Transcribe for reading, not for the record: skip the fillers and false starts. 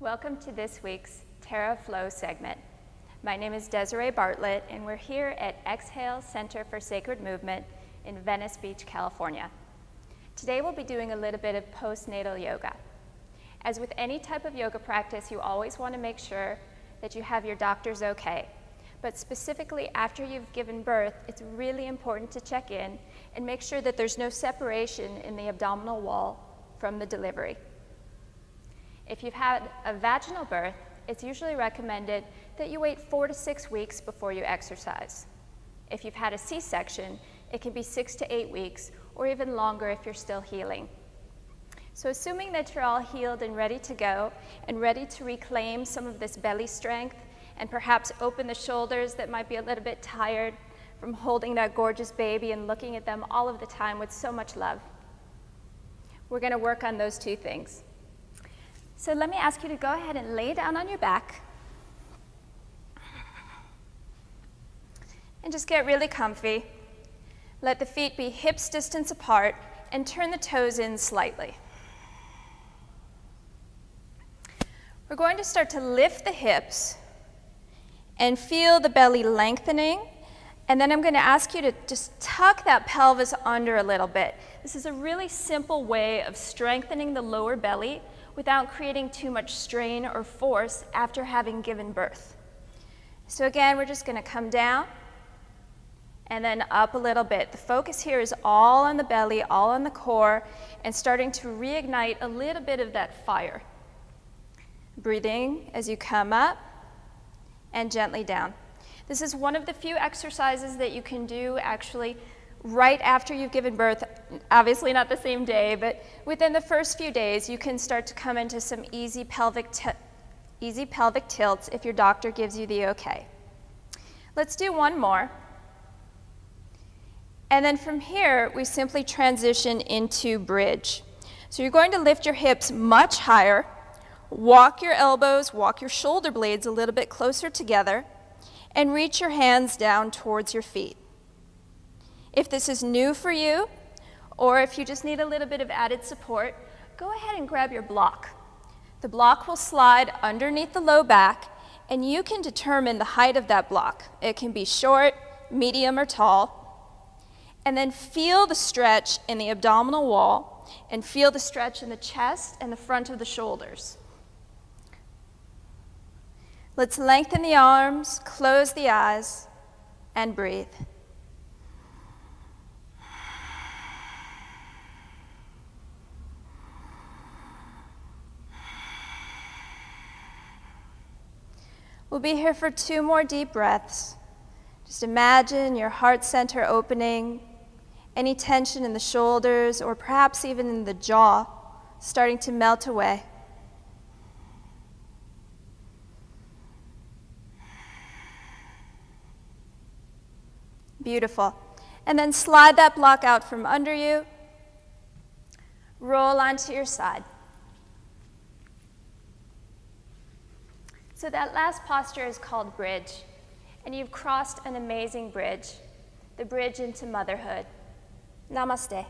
Welcome to this week's Terra Flow segment. My name is Desiree Bartlett, and we're here at Exhale Center for Sacred Movement in Venice Beach, California. Today we'll be doing a little bit of postnatal yoga. As with any type of yoga practice, you always want to make sure that you have your doctor's okay. But specifically after you've given birth, it's really important to check in and make sure that there's no separation in the abdominal wall from the delivery. If you've had a vaginal birth, it's usually recommended that you wait 4 to 6 weeks before you exercise. If you've had a C-section, it can be 6 to 8 weeks, or even longer if you're still healing. So assuming that you're all healed and ready to go, and ready to reclaim some of this belly strength, and perhaps open the shoulders that might be a little bit tired from holding that gorgeous baby and looking at them all of the time with so much love. We're going to work on those two things. So let me ask you to go ahead and lay down on your back and just get really comfy. Let the feet be hips distance apart and turn the toes in slightly. We're going to start to lift the hips and feel the belly lengthening, and then I'm going to ask you to just tuck that pelvis under a little bit. This is a really simple way of strengthening the lower belly without creating too much strain or force after having given birth. So again, we're just going to come down and then up a little bit. The focus here is all on the belly, all on the core, and starting to reignite a little bit of that fire. Breathing as you come up and gently down. This is one of the few exercises that you can do actually right after you've given birth, obviously not the same day, but within the first few days you can start to come into some easy pelvic tilts if your doctor gives you the okay. Let's do one more. And then from here, we simply transition into bridge. So you're going to lift your hips much higher, walk your elbows, walk your shoulder blades a little bit closer together, and reach your hands down towards your feet. If this is new for you, or if you just need a little bit of added support, go ahead and grab your block. The block will slide underneath the low back, and you can determine the height of that block. It can be short, medium, or tall. And then feel the stretch in the abdominal wall, and feel the stretch in the chest and the front of the shoulders. Let's lengthen the arms, close the eyes, and breathe. We'll be here for 2 more deep breaths. Just imagine your heart center opening, any tension in the shoulders or perhaps even in the jaw starting to melt away. Beautiful. And then slide that block out from under you. Roll onto your side. So that last posture is called bridge, and you've crossed an amazing bridge, the bridge into motherhood. Namaste.